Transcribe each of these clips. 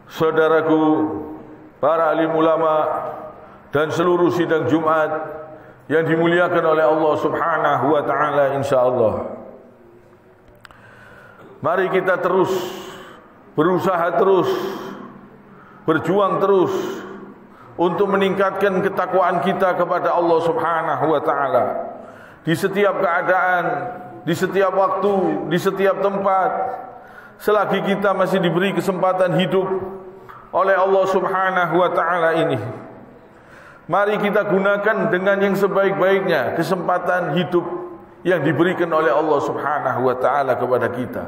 saudaraku, para alim ulama dan seluruh sidang Jumat yang dimuliakan oleh Allah Subhanahu wa taala insyaallah. Mari kita terus berusaha terus, berjuang terus untuk meningkatkan ketakwaan kita kepada Allah Subhanahu wa taala di setiap keadaan, di setiap waktu, di setiap tempat. Selagi kita masih diberi kesempatan hidup oleh Allah Subhanahu wa taala ini, mari kita gunakan dengan yang sebaik-baiknya kesempatan hidup yang diberikan oleh Allah Subhanahu wa taala kepada kita.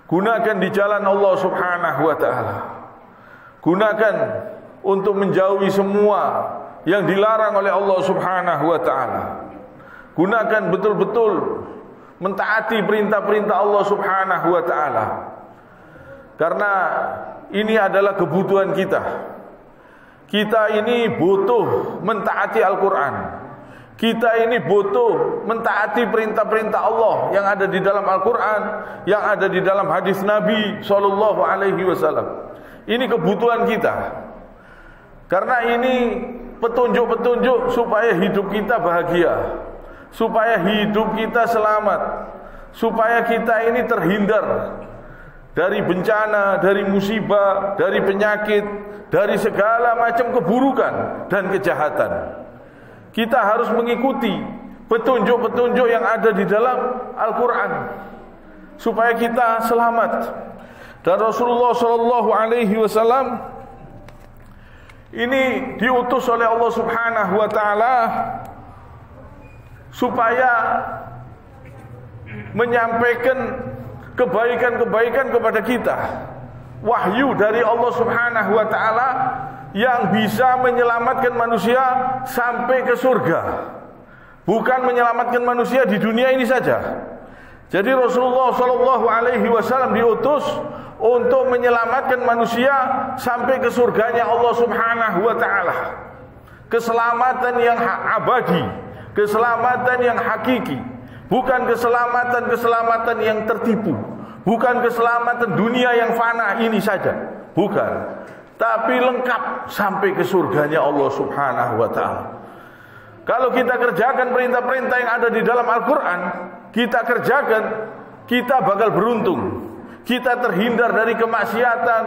Gunakan di jalan Allah Subhanahu wa taala. Gunakan untuk menjauhi semua yang dilarang oleh Allah Subhanahu wa taala. Gunakan betul-betul mentaati perintah-perintah Allah Subhanahu wa taala. Karena ini adalah kebutuhan kita. Kita ini butuh mentaati Al-Quran. Kita ini butuh mentaati perintah-perintah Allah yang ada di dalam Al-Quran, yang ada di dalam hadis Nabi Sallallahu Alaihi Wasallam. Ini kebutuhan kita. Karena ini petunjuk-petunjuk supaya hidup kita bahagia, supaya hidup kita selamat, supaya kita ini terhindar dari bencana, dari musibah, dari penyakit, dari segala macam keburukan dan kejahatan. Kita harus mengikuti petunjuk-petunjuk yang ada di dalam Al-Quran supaya kita selamat. Dan Rasulullah Sallallahu Alaihi Wasallam ini diutus oleh Allah Subhanahu wa taala supaya menyampaikan kebaikan-kebaikan kepada kita. Wahyu dari Allah Subhanahu wa taala yang bisa menyelamatkan manusia sampai ke surga. Bukan menyelamatkan manusia di dunia ini saja. Jadi Rasulullah sallallahu alaihi wasallam diutus untuk menyelamatkan manusia sampai ke surganya Allah Subhanahu wa taala. Keselamatan yang abadi, keselamatan yang hakiki, bukan keselamatan yang tertipu, bukan keselamatan dunia yang fana ini saja, bukan, tapi lengkap sampai ke surganya Allah Subhanahu wa taala. Kalau kita kerjakan perintah-perintah yang ada di dalam Al-Quran, kita kerjakan, kita bakal beruntung. Kita terhindar dari kemaksiatan,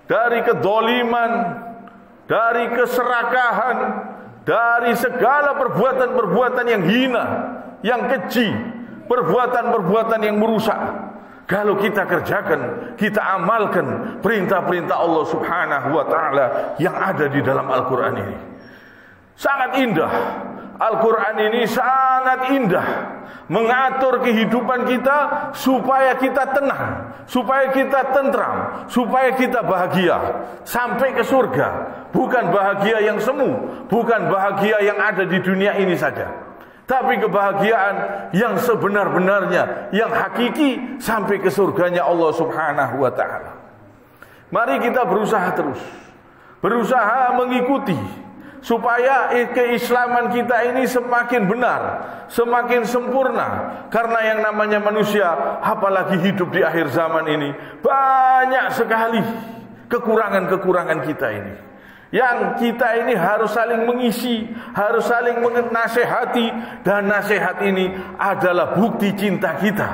dari kedoliman, dari keserakahan, dari segala perbuatan-perbuatan yang hina, yang keji, perbuatan-perbuatan yang merusak. Kalau kita kerjakan, kita amalkan perintah-perintah Allah Subhanahu wa taala yang ada di dalam Al-Quran ini. Sangat indah. Al-Quran ini sangat indah, mengatur kehidupan kita supaya kita tenang, supaya kita tentram, supaya kita bahagia sampai ke surga. Bukan bahagia yang semu, bukan bahagia yang ada di dunia ini saja, tapi kebahagiaan yang sebenar-benarnya, yang hakiki sampai ke surganya Allah Subhanahu wa taala. Mari kita berusaha terus, berusaha mengikuti supaya keislaman kita ini semakin benar, semakin sempurna. Karena yang namanya manusia, apalagi hidup di akhir zaman ini, banyak sekali kekurangan-kekurangan kita ini, yang kita ini harus saling mengisi, harus saling menasehati. Dan nasihat ini adalah bukti cinta kita.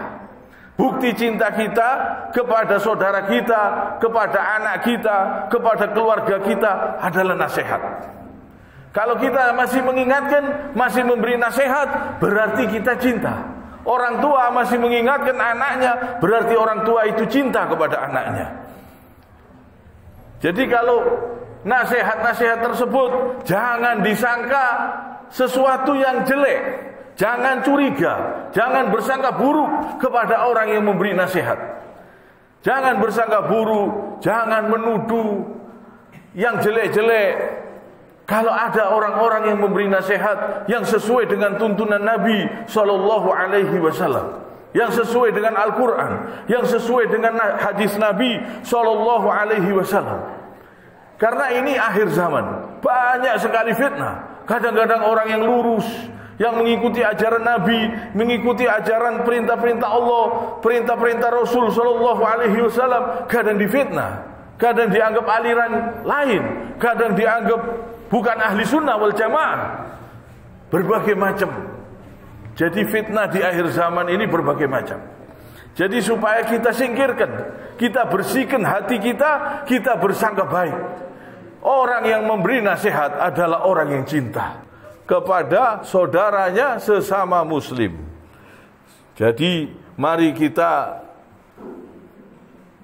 Bukti cinta kita kepada saudara kita, kepada anak kita, kepada keluarga kita adalah nasihat. Kalau kita masih mengingatkan, masih memberi nasihat, berarti kita cinta. Orang tua masih mengingatkan anaknya, berarti orang tua itu cinta kepada anaknya. Jadi kalau nasihat-nasihat tersebut jangan disangka sesuatu yang jelek. Jangan curiga, jangan bersangka buruk kepada orang yang memberi nasihat. Jangan bersangka buruk, jangan menuduh yang jelek-jelek. Kalau ada orang-orang yang memberi nasihat yang sesuai dengan tuntunan Nabi Sallallahu Alaihi Wasallam, yang sesuai dengan Al-Quran, yang sesuai dengan hadis Nabi Sallallahu Alaihi Wasallam. Karena ini akhir zaman, banyak sekali fitnah. Kadang-kadang orang yang lurus, yang mengikuti ajaran Nabi, mengikuti ajaran perintah-perintah Allah, perintah-perintah Rasul Sallallahu Alaihi Wasallam, kadang difitnah. kadang dianggap aliran lain, kadang dianggap bukan ahli sunnah wal jamaah, berbagai macam. Jadi fitnah di akhir zaman ini berbagai macam. Jadi supaya kita singkirkan, kita bersihkan hati kita, kita bersangka baik. Orang yang memberi nasihat adalah orang yang cinta kepada saudaranya sesama muslim. Jadi mari kita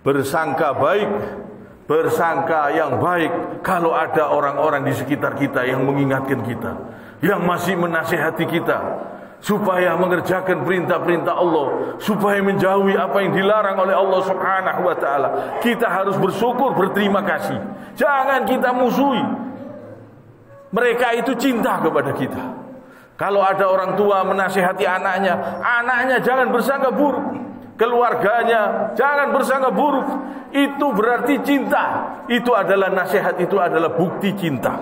bersangka baik, bersangka yang baik. Kalau ada orang-orang di sekitar kita yang mengingatkan kita, yang masih menasihati kita supaya mengerjakan perintah-perintah Allah, supaya menjauhi apa yang dilarang oleh Allah Subhanahu wa taala, kita harus bersyukur, berterima kasih. Jangan kita musuhi. Mereka itu cinta kepada kita. Kalau ada orang tua menasihati anaknya, anaknya jangan bersangka buruk. Keluarganya jangan bersangka buruk. Itu berarti cinta. Itu adalah nasihat, itu adalah bukti cinta.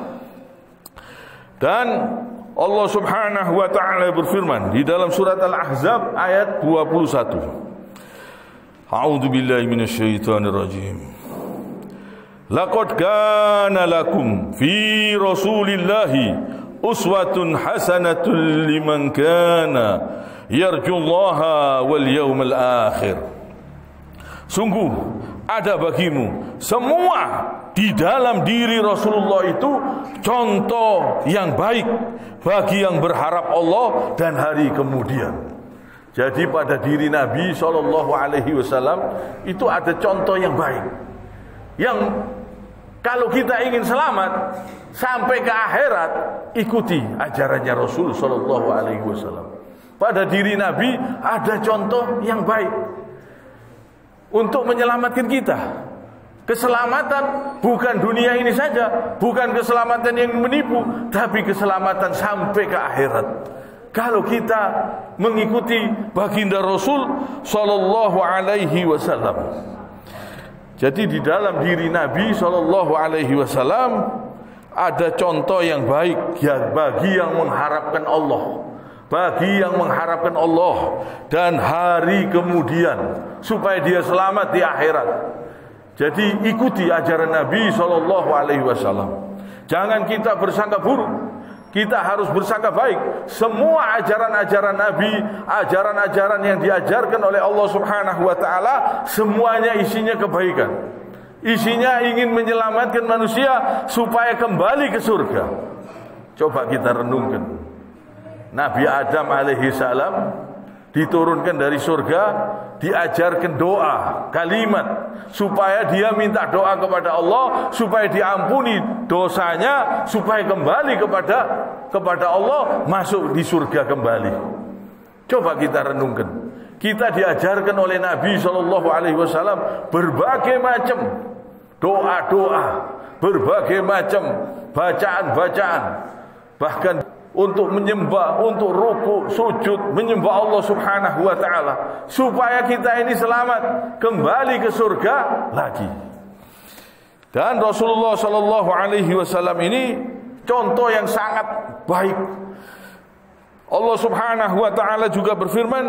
Dan Allah Subhanahu wa taala berfirman di dalam surat Al-Ahzab ayat 21. A'udzu billahi minasyaitonir rajim. Laqad kana lakum fi Rasulillahi uswatun hasanatun liman kana yarjullaha wal yawmal akhir. Sungguh ada bagimu semua di dalam diri Rasulullah itu contoh yang baik bagi yang berharap Allah dan hari kemudian. Jadi pada diri Nabi SAW itu ada contoh yang baik, yang kalau kita ingin selamat sampai ke akhirat, ikuti ajarannya Rasul SAW. Pada diri Nabi ada contoh yang baik untuk menyelamatkan kita. Keselamatan bukan dunia ini saja, bukan keselamatan yang menipu, tapi keselamatan sampai ke akhirat. Kalau kita mengikuti baginda Rasul sallallahu alaihi wasallam. Jadi di dalam diri Nabi sallallahu alaihi wasallam ada contoh yang baik ya, bagi yang mengharapkan Allah, bagi yang mengharapkan Allah dan hari kemudian, supaya dia selamat di akhirat. Jadi ikuti ajaran Nabi SAW. Jangan kita bersangka buruk, kita harus bersangka baik. Semua ajaran-ajaran Nabi, ajaran-ajaran yang diajarkan oleh Allah Subhanahu wa taala, semuanya isinya kebaikan. Isinya ingin menyelamatkan manusia supaya kembali ke surga. Coba kita renungkan. Nabi Adam alaihi salam diturunkan dari surga, diajarkan doa, kalimat, supaya dia minta doa kepada Allah, supaya diampuni dosanya, supaya kembali kepada Allah, masuk di surga kembali. Coba kita renungkan. Kita diajarkan oleh Nabi SAW berbagai macam doa-doa, berbagai macam bacaan-bacaan, bahkan untuk menyembah, untuk ruku, sujud, menyembah Allah Subhanahu wa taala, supaya kita ini selamat kembali ke surga lagi. Dan Rasulullah sallallahu alaihi wasallam ini contoh yang sangat baik. Allah Subhanahu wa taala juga berfirman,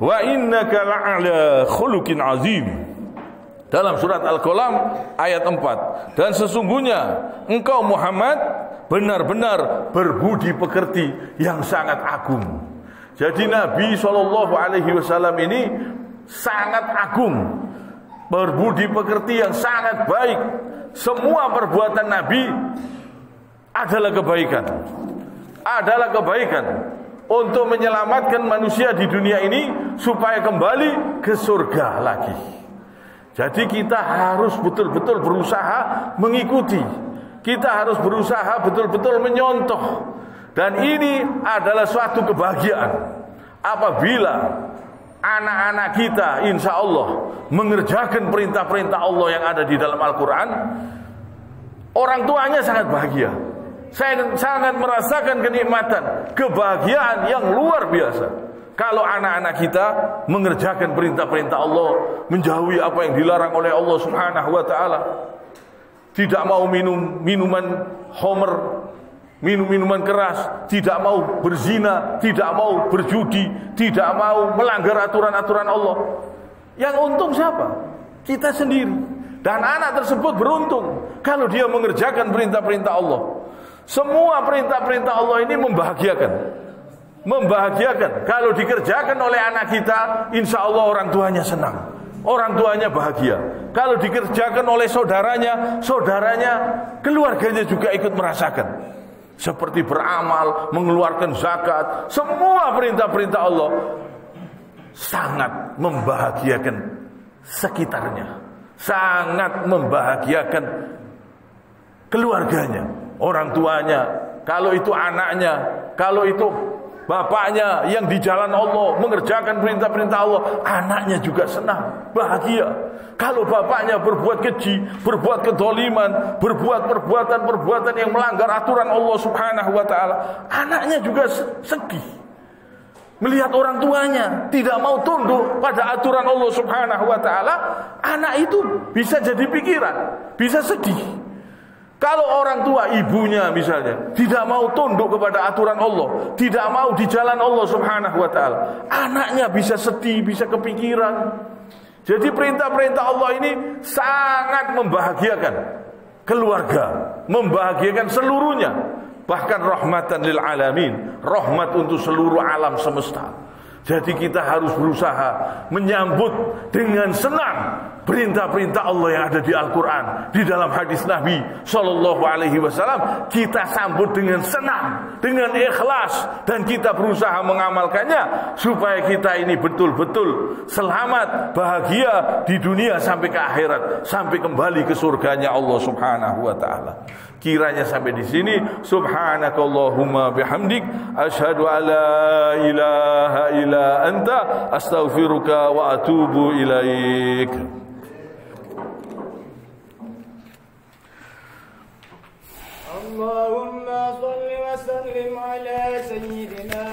"Wa innaka la'ala khuluqin azim." Dalam surat Al-Qalam ayat 4. Dan sesungguhnya engkau Muhammad benar-benar berbudi pekerti yang sangat agung. Jadi Nabi SAW ini sangat agung, berbudi pekerti yang sangat baik. Semua perbuatan Nabi adalah kebaikan, adalah kebaikan untuk menyelamatkan manusia di dunia ini supaya kembali ke surga lagi. Jadi kita harus betul-betul berusaha mengikuti. Kita harus berusaha betul-betul menyontoh. Dan ini adalah suatu kebahagiaan apabila anak-anak kita insya Allah mengerjakan perintah-perintah Allah yang ada di dalam Al-Quran. Orang tuanya sangat bahagia. Saya sangat merasakan kenikmatan, kebahagiaan yang luar biasa kalau anak-anak kita mengerjakan perintah-perintah Allah, menjauhi apa yang dilarang oleh Allah Subhanahu wa taala. Tidak mau minum minuman khamr, minum minuman keras, tidak mau berzina, tidak mau berjudi, tidak mau melanggar aturan-aturan Allah. Yang untung siapa? Kita sendiri. Dan anak tersebut beruntung kalau dia mengerjakan perintah-perintah Allah. Semua perintah-perintah Allah ini membahagiakan. Membahagiakan. Kalau dikerjakan oleh anak kita, insya Allah orang tuanya senang. Orang tuanya bahagia. Kalau dikerjakan oleh saudaranya, keluarganya juga ikut merasakan. Seperti beramal, mengeluarkan zakat, semua perintah-perintah Allah sangat membahagiakan sekitarnya, sangat membahagiakan keluarganya, orang tuanya, kalau itu anaknya, kalau itu bapaknya yang di jalan Allah mengerjakan perintah-perintah Allah, anaknya juga senang, bahagia. Kalau bapaknya berbuat keji, berbuat kedzaliman, berbuat perbuatan-perbuatan yang melanggar aturan Allah Subhanahu wa taala, anaknya juga sedih. Melihat orang tuanya tidak mau tunduk pada aturan Allah Subhanahu wa taala, anak itu bisa jadi pikiran, bisa sedih. Kalau orang tua, ibunya misalnya, tidak mau tunduk kepada aturan Allah, tidak mau di jalan Allah Subhanahu wa taala, anaknya bisa sedih, bisa kepikiran. Jadi perintah-perintah Allah ini sangat membahagiakan keluarga, membahagiakan seluruhnya. Bahkan rahmatan lil alamin, rahmat untuk seluruh alam semesta. Jadi kita harus berusaha menyambut dengan senang perintah-perintah Allah yang ada di Al-Quran, di dalam hadis Nabi Sallallahu Alaihi Wasallam. Kita sambut dengan senang, dengan ikhlas, dan kita berusaha mengamalkannya supaya kita ini betul-betul selamat, bahagia di dunia sampai ke akhirat, sampai kembali ke surganya Allah Subhanahu Wa Taala. Kiranya sampai di sini. Subhanakallahumma bihamdik, asyhadu an la ilaha illa anta, astaghfiruka wa atubu ilaik. Allahumma shalli wa sallim ala sayyidina